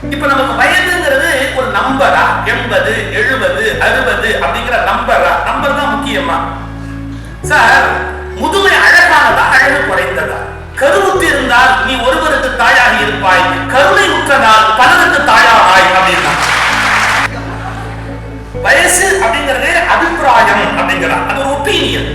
இப்ப நமக்கு வயதுங்கிறது ஒரு நம்பரா? 80, 70, 60 அப்படிங்கிற நம்பரா? நம்பர் தான் முக்கியமா? சார், முதுமை அழகானதா அழகு குறைந்ததா? கருவுற்று இருந்தால் நீ ஒருவருக்கு தாயாக இருப்பாய், கருணை உற்றதால் பலருக்கு தாயாகாய் அப்படின்னா. வயசு அப்படிங்கிறது அபிப்பிராயம் அப்படிங்கிறார், அது ஒரு ஒப்பீனியன்.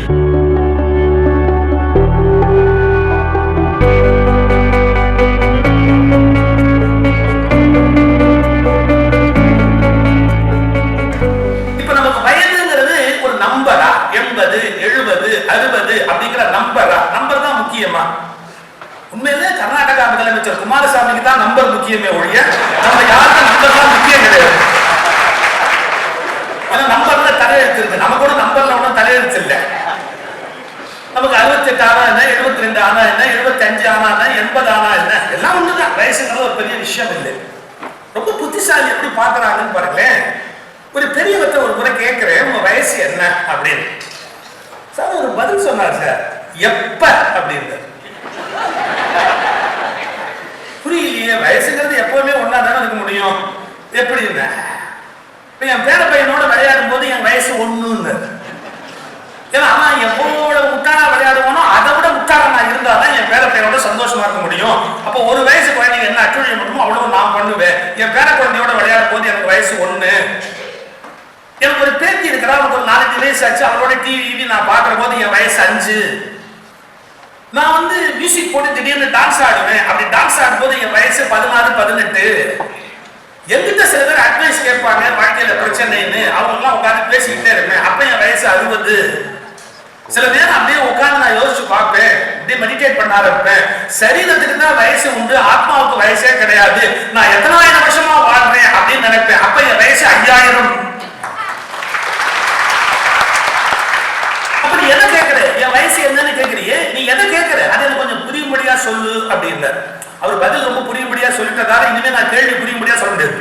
நம்பரா? 80, 70, 60 அப்படிங்கிற நம்பரா? நம்பர் தான் முக்கியமா? உண்மையிலே கர்நாடகா முதலமைச்சர் குமாரசாமிக்கு தான் நம்பர் முக்கியமே ஒழிய நம்ம யாருக்கும் நம்பர் தான் முக்கியம் கிடையாது. நம்பர்ல தலையெழுத்து இருக்கு, நம்ம கூட நம்பர்ல ஒன்றும் தலையெழுத்து இல்லை. நமக்கு 68 ஆனா என்ன, 72 ஆனா என்ன, 75 ஆனா என்ன, 80 ஆனா என்ன, எல்லாம் ஒண்ணுதான். வயசுங்கிறது ஒரு பெரிய விஷயம் இல்லை. ரொம்ப புத்திசாலி எப்படி பாக்குறாங்கன்னு பாருங்களேன். ஒரு பெரியவற்றை ஒரு முறை கேட்கிறேன், உங்க வயசு என்ன அப்படின்னு. சார் ஒரு பதில் சொன்னார் சார், எப்ப அப்படின்னு. புரியலையே, வயசுங்கிறது எப்பவுமே ஒன்னா தானே இருக்க முடியும். எப்படின்னு என் பேர பையனோட விளையாடும் போது என் வயசு 1. ஏன்னா அவன் எவ்வளவு முட்டாளா விளையாடுவானோ அதை விட முட்டாளா நான் இருந்தாதான் என் பேர பையனோட சந்தோஷமா இருக்க முடியும். அப்போ ஒரு வயசு குழந்தைங்க என்ன அட்டுழியம் பண்ணுமோ அவ்வளவு நான் பண்ணுவேன். என் பேர குழந்தையோட விளையாடும் போது எனக்கு வயசு 1. எனக்கு ஒரு பேத்தி இருக்கிறா, அவனுக்கு ஒரு 4 வயசு ஆச்சு. அவளோட டிவி நான் பாக்குற போது என் வயசு 5. நான் வந்து மியூசிக் போட்டு திடீர்னு டான்ஸ் ஆடுவேன். அப்படி டான்ஸ் ஆடும்போது என் வயசு 16, 18. எங்கிட்ட சில பேர் அட்வைஸ் கேட்பாங்க, வாழ்க்கையில பிரச்சனைன்னு. அவங்க எல்லாம் உட்காந்து பேசிக்கிட்டே இருப்பேன். அப்ப என் வயசு 60. சில நேரம் அப்படியே உட்காந்து நான் யோசிச்சு பார்ப்பேன், அப்படியே மெடிடேட் பண்ண ஆரம்பிப்பேன். சரீரத்துக்கு தான் வயசு உண்டு, ஆத்மாவுக்கு வயசே கிடையாது. நான் எத்தனாயிரம் வருஷமா வாழ்றேன் அப்படின்னு நினைப்பேன். அப்ப என் வயசு 5000. அப்ப நீ எதை கேட்கிற? என் வயசு என்னன்னு கேட்கிறியே, நீ எதை கேட்கிற? அதை எனக்கு கொஞ்சம் புரியும்படியா சொல்லு அப்படின்னு. அவர் பதில் ரொம்ப புரியும்படியா சொல்லிட்டதால இனிமே நான் கேள்வி புரியும்படியா சொல்ல முடியாது.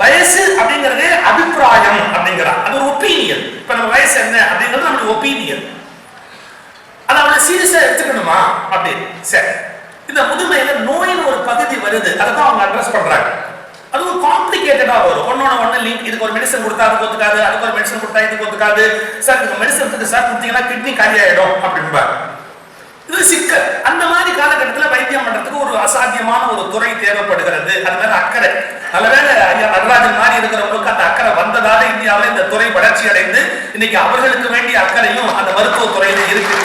வயசு அப்படிங்கிறது அபிப்பிராயம் அப்படிங்கிறார், அது ஒரு ஒப்பீனியன். இப்ப நம்ம வயசு என்ன அப்படிங்கிறது நம்மளுடைய ஒப்பீனியன். அதை அவளை சீரியஸா எடுத்துக்கணுமா அப்படின்னு. சரி, இந்த முதுமையில நோயின் ஒரு பகுதி வருது, அதை தான் அவங்க அட்ரஸ் பண்றாங்க. அது ஒரு காம்ப்ளிகேட்டடா வரும், ஒன்னோட ஒன்னு லிங்க். இதுக்கு ஒரு மெடிசன் கொடுத்தா அதுக்கு ஒத்துக்காது, அதுக்கு ஒரு மெடிசன் கொடுத்தா இதுக்கு ஒத்துக்காது. சார் இந்த மெடிசன் சார் கொடுத்தீங்கன்னா கிட்னி காலி ஆயிடும் அப்படின்பாங்க. இது சிக்கல். அந்த மாதிரி காலகட்டத்தில் வைத்தியம் பண்றதுக்கு ஒரு அசாத்தியமான ஒரு துறை தேவைப்படுகிறது. அது மேல அக்கறை. நல்லவேளை ஐயா நடராஜன் மாதிரி இருக்கிறவங்களுக்கு அந்த அக்கறை வந்ததால இந்தியாவில் இந்த துறை வளர்ச்சி அடைந்து இன்னைக்கு அவர்களுக்கு வேண்டிய அக்கறையும் அந்த மருத்துவ துறையில இருக்கு.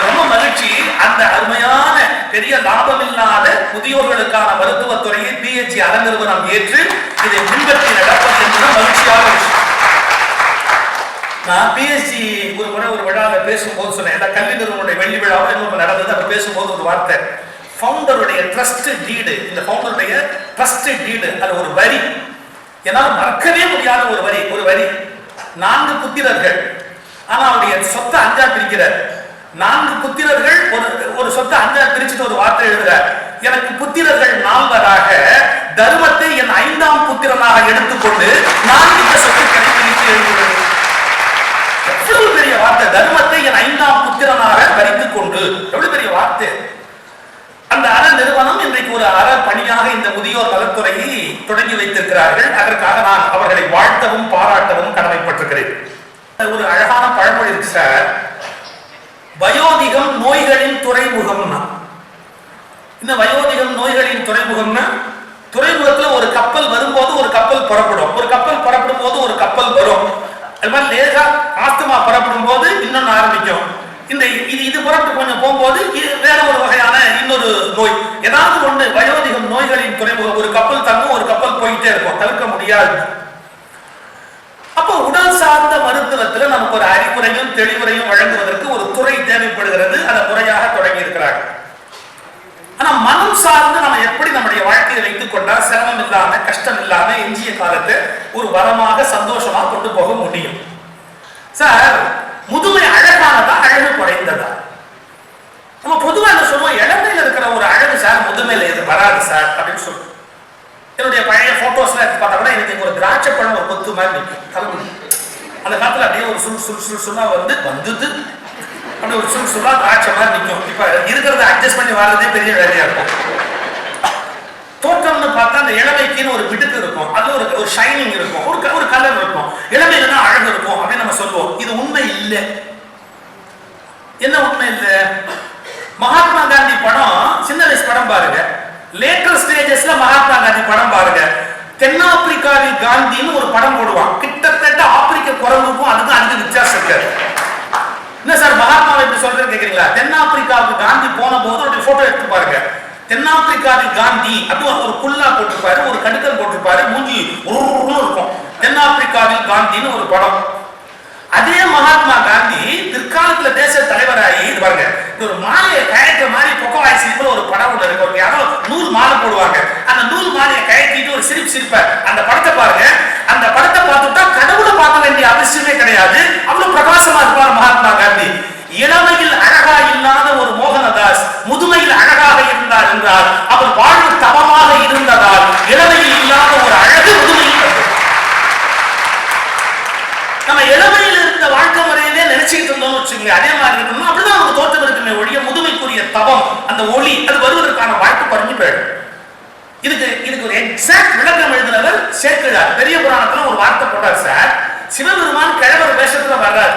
ரொம்ப மகிழ்ச்சி. அந்த அருமையான பெரிய லாபம் இல்லாத முதியோர்களுக்கான மருத்துவத்துறையை பிஹெச்சி அறநிறுவனம் ஏற்று இதை பின்பற்றி நடப்பது என்பது மகிழ்ச்சியான விஷயம். நான் பிஹெச்சி ஒரு முறை ஒரு விழாவில் பேசும்போது சொன்னேன், எல்லா கல்வி நிறுவனங்களுடைய வெள்ளி விழாவில் இன்னொரு நடந்தது. அப்ப பேசும்போது ஒரு வார்த்தை, ஃபவுண்டருடைய ட்ரஸ்ட் டீடு, இந்த ஃபவுண்டருடைய ட்ரஸ்ட் டீடு, அது ஒரு வரி, என்னால் மறக்கவே முடியாத ஒரு வரி. ஒரு வரி, 4 புத்திரர்கள், ஆனா அவருடைய சொத்தை 5ஆ பிரிக்கிறார். 4 புத்திரர்கள் ஒரு சொத்தை 5ஆ பிரிச்சுட்டு ஒரு வார்த்தை எழுதுறார், எனக்கு புத்திரர்கள் 4வராக தர்மத்தை என் 5ஆம் புத்திரனாக எடுத்துக்கொண்டு நான் இந்த சொத்துக்களை பிரித்து எழுதுகிறேன். எவ்வளவு பெரிய வார்த்தை, தர்மத்தை என் 5ஆம் புத்திரனாக வரித்துக் கொண்டு. எவ்வளவு பெரிய வார்த்தை. அந்த அற நிறுவனம் இன்றைக்கு ஒரு அற பணியாக இந்த முதியோர் நலத்துறையை தொடங்கி வைத்திருக்கிறார்கள். அதற்காக நான் அவர்களை வாழ்த்தவும் பாராட்டவும் கடமைப்பட்டிருக்கிறேன். ஒரு அழகான பழமொழி இருக்கு சார், வயோதிகம் நோய்களின் துறைமுகம்னா. இந்த வயோதிகம் நோய்களின் துறைமுகம்னா, துறைமுகத்துல ஒரு கப்பல் வரும்போது ஒரு கப்பல் புறப்படும், ஒரு கப்பல் புறப்படும் போது ஒரு கப்பல் வரும். அது மாதிரி லேசா ஆஸ்துமா புறப்படும் போது இன்னொன்னு ஆரம்பிக்கும். இது புறப்பட்டு கொஞ்சம் போகும்போது வேற ஒரு வகையான இன்னொரு நோய், ஏதாவது ஒண்ணு. வயோதிகம் நோய்களின் துறைமுகம். ஒரு கப்பல் தங்கும், ஒரு கப்பல் போயிட்டே இருக்கும், தவிர்க்க முடியாது. அப்போ உடல் சார்ந்த மருத்துவத்துல நமக்கு ஒரு அறிவுரையும் தெளிவுரையும் வழங்குவதற்கு ஒரு துறை தேவைப்படுகிறது. அதை முறையாக தொடங்கி இருக்கிறாங்க. ஆனா மனம் சார்ந்து நம்ம எப்படி நம்முடைய வாழ்க்கையை வைத்துக் கொண்டா சிரமம் இல்லாம கஷ்டம் இல்லாம எஞ்சிய காலத்தை ஒரு வரமாக சந்தோஷமா கொண்டு போக முடியும். சார், முதுமை அழகானதா அழகு குறைந்ததா? நம்ம பொதுவா என்ன சொல்லுவோம், இளமையில இருக்கிற ஒரு அழகு சார் முதுமையில எது வராது சார் அப்படின்னு சொல்லுவோம். என்னுடைய பழைய போட்டோஸ்லாம் எடுத்து பார்த்தா கூட எனக்கு ஒரு திராட்சை பழம் ஒரு கொத்து மாதிரி நிற்கும் தலைமுடி. அந்த காலத்துல அப்படியே ஒரு சுல்லா வந்தது அப்படி ஒரு சுல்லா திராட்சை மாதிரி நிற்கும். இப்ப இருக்கிறத அட்ஜஸ்ட் பண்ணி வர்றதே பெரிய வேலையா இருக்கும். ஷைனிங் இருக்கும், ஒரு கலர் இருக்கும், இளமையில தான் அழகு இருக்கும் அப்படின்னு நம்ம சொல்லுவோம். இது உண்மை இல்லை. என்ன உண்மை இல்லை? மகாத்மா காந்தி படம், சின்ன வயசு படம் பாருங்க, லேட்டர் ஸ்டேஜஸ்ல மகாத்மா காந்தி படம் பாருங்க. தென்னாப்பிரிக்காவில் காந்தின்னு ஒரு படம் போடுவான். கிட்டத்தட்ட ஆப்பிரிக்க குரங்குக்கும் அதுக்கும் அதிக வித்தியாசம் இருக்காது. என்ன சார் மகாத்மாவை எப்படி சொல்றேன்னு கேக்குறீங்களா? தென்னாப்பிரிக்காவுக்கு காந்தி போன போது ஒரு போட்டோ எடுத்து பாருங்க. தென்னாப்பிரிக்காவில் காந்தி அப்படி ஒரு குல்லா போட்டிருப்பாரு, ஒரு கடுக்கல் போட்டிருப்பாரு, மூஞ்சி இருக்கும். தென்னாப்பிரிக்காவில் காந்தின்னு ஒரு படம். அதே மகாத்மா காந்தி பிற்காலத்துல தேச தலைவராகி இது பாருங்க, ஒரு மாலையை கயற்ற மாதிரி பொக்கவாய் சிரிப்புல ஒரு படம் ஒன்று இருக்கு. யாரோ நூல் மாலை போடுவாங்க, அந்த நூல் மாலையை கயற்றிட்டு ஒரு சிரிப்ப அந்த படத்தை பாருங்க. அந்த படத்தை பார்த்துட்டா கடவுளை பார்க்க வேண்டிய அவசியமே கிடையாது, அவ்வளவு பிரகாசமா இருப்பார் மகாத்மா காந்தி. இளமையில் அழகா இல்லாத ஒரு மோகனதாஸ் முதுமையில் அழகாக இருந்தார் என்றால் அவர் வாழ்வு தவமாக இருந்ததால் இளமையில் இல்லாத ஒரு அழகு முதுமையில். நம்ம இளமையில் இருந்த வாழ்க்கை முறையிலே நினைச்சுக்கிட்டு இருந்தோம்னு வச்சுக்கோங்க, அதே மாதிரி இருக்கணும், அப்படிதான் நமக்கு தோற்றம் இருக்குமே ஒழிய முதுமைக்குரிய தவம் அந்த ஒளி அது வருவதற்கான வாய்ப்பு குறைஞ்சு போயிடும். இதுக்கு ஒரு எக்ஸாக்ட் விளக்கம் எழுதினவர் சேக்கிழார். பெரிய புராணத்துல ஒரு வார்த்தை போட்டார் சார், சிவபெருமான் கிழவர் வேஷத்துல வர்றாரு.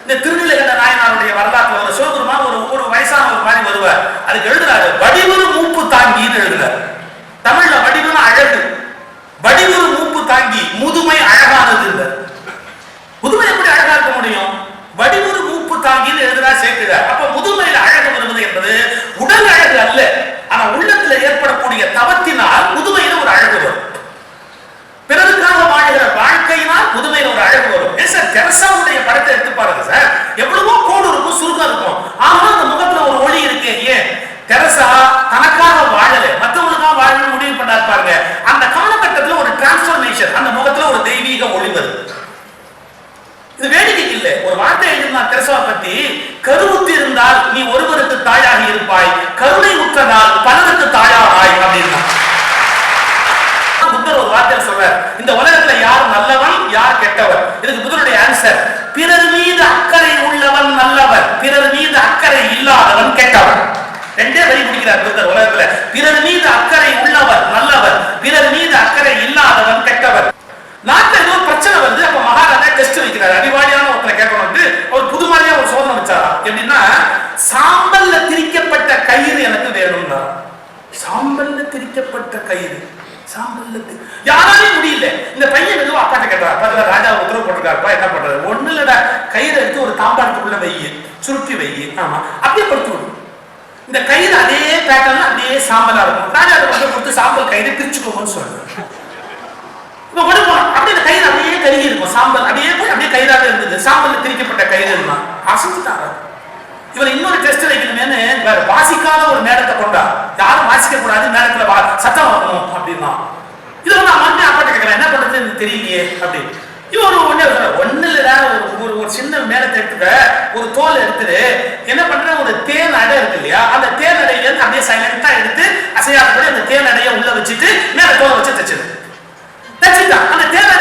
இந்த திருநிலைகண்ட நாயனாருடைய வரலாற்றுல ஒரு சிவபெருமான் ஒரு வயசான ஒரு மாதிரி வருவார். அதுக்கு எழுதுறாரு வடிவுறு மூப்பு தாங்கின்னு எழுதுறாரு. தமிழ்ல வடிவுன்னு அழகு, வடிவுறு மூப்பு தாங்கி முதுமை அழகானது இல்லை. முதுமை எப்படி அழகா இருக்க முடியும்? வடிவுறு மூப்பு தாங்கின்னு எழுதுறா சேர்க்கிறார். அப்ப முதுமையில அழகு வருவது என்பது உடல் அழகு அல்ல, ஆனா உள்ளத்துல ஏற்படக்கூடிய தவத்தினால் முதுமையில ஒரு அழகு வரும். பிறருக்காக வாழ்கிற வாழ்க்கையினால் முதுமையில ஒரு அழகு வரும். ஏன் சார் தெரசாவுடைய படத்தை எடுத்து பாருங்க சார், எவ்வளவோ கோடு இருக்கும், சுருக்கம் இருக்கும், ஆனா அந்த முகத்துல ஒரு ஒளி இருக்கு. ஏன்? தெரசா தனக்காக வாழல, மற்றவங்களுக்காக வாழணும் முடிவு பண்ணாரு பாருங்க. அந்த காலகட்டத்தில் ஒரு டிரான்ஸ்பர்மேஷன், அந்த முகத்துல ஒரு தெய்வீக ஒளி வருது. இது வேடிக்கை இல்லை. ஒரு வார்த்தை எழுதினா தெரசாவை பத்தி, கருவுற்று இருந்தால் நீ ஒருவருக்கு தாயாக இருப்பாய், கருணை உற்றதால் பலருக்கு தாயாராய் அப்படின்னா. புத்தர் ஒரு வார்த்தை சொல்ற, இந்த உலகத்துல யார் நல்லவன் யார் கெட்டவர்? இதுக்கு புத்தருடைய ஆன்சர், பிறர் மீது அக்கறை உள்ளவன் நல்லவர், பிறர் மீது அக்கறை இல்லாதவன் கெட்டவன். ரெண்டே வரி பிடிக்கிறார் புத்தர் உலகத்துல. பிறர் மீது அக்கறை உள்ளவர் நல்லவர், பிறர் மீது அக்கறை இல்லாதவன் கெட்டவர். நாட்டில் ஏதோ பிரச்சனை வருது, அப்ப மகாராஜா டெஸ்ட் வைக்கிறார். அறிவாளியான ஒருத்தனை கேட்கணும், ஒரு புது மாதிரியா ஒரு சோதனை வச்சாரா. எப்படின்னா, சாம்பல்ல திரிக்கப்பட்ட கயிறு எனக்கு வேணும்னா. சாம்பல்ல திரிக்கப்பட்ட கயிறு, சாம்பல்ல யாராலையும் முடியல. இந்த பையன் எதுவும் அப்பாட்ட கேட்டார், அப்பா ராஜா உத்தரவு போட்டிருக்காருப்பா, என்ன பண்றது? ஒண்ணு இல்லடா, கயிறு எடுத்து ஒரு தாம்பாளத்துக்குள்ள வையு, சுருட்டி வையு, ஆமா அப்படியே படுத்து விடும். இந்த கயிறு அதே பேட்டர்ல அதே சாம்பலா இருக்கும். ராஜா அதை கொஞ்சம் கொடுத்து சாம்பல் கயிறு பிரிச்சுக்கோங்கன்னு சொல்றேன். அப்படியே கயிறு அப்படியே கருகி இருக்கும், சாம்பல் அப்படியே அப்படியே கயிறாக இருந்தது. சாம்பல் திரிக்கப்பட்ட கயிறு அசைஞ்சுட்டாங்க. இவர் இன்னொரு டெஸ்ட் வைக்கணுமேனு வாசிக்காத ஒரு மேடத்தை கொண்டா, யாரும் வாசிக்க கூடாது, மேடத்துல சத்தம் வரணும் அப்படின்னா. இது வந்து அம்மா அப்பாட்ட கேட்கறேன், என்ன பண்றது எனக்கு தெரியலையே அப்படின்னு. இவர் ஒண்ணு இல்லடா, ஒரு சின்ன மேடத்தை எடுத்துக்க, ஒரு தோல் எடுத்துட்டு என்ன பண்ற, ஒரு தேன் அடை இருக்கு இல்லையா, அந்த தேன் அடையில இருந்து அப்படியே சைலண்டா எடுத்து அசையாதபடி அந்த தேன் அடையை உள்ள வச்சுட்டு மேல தோலை வச்சு தச்சிடு. அந்த தேவை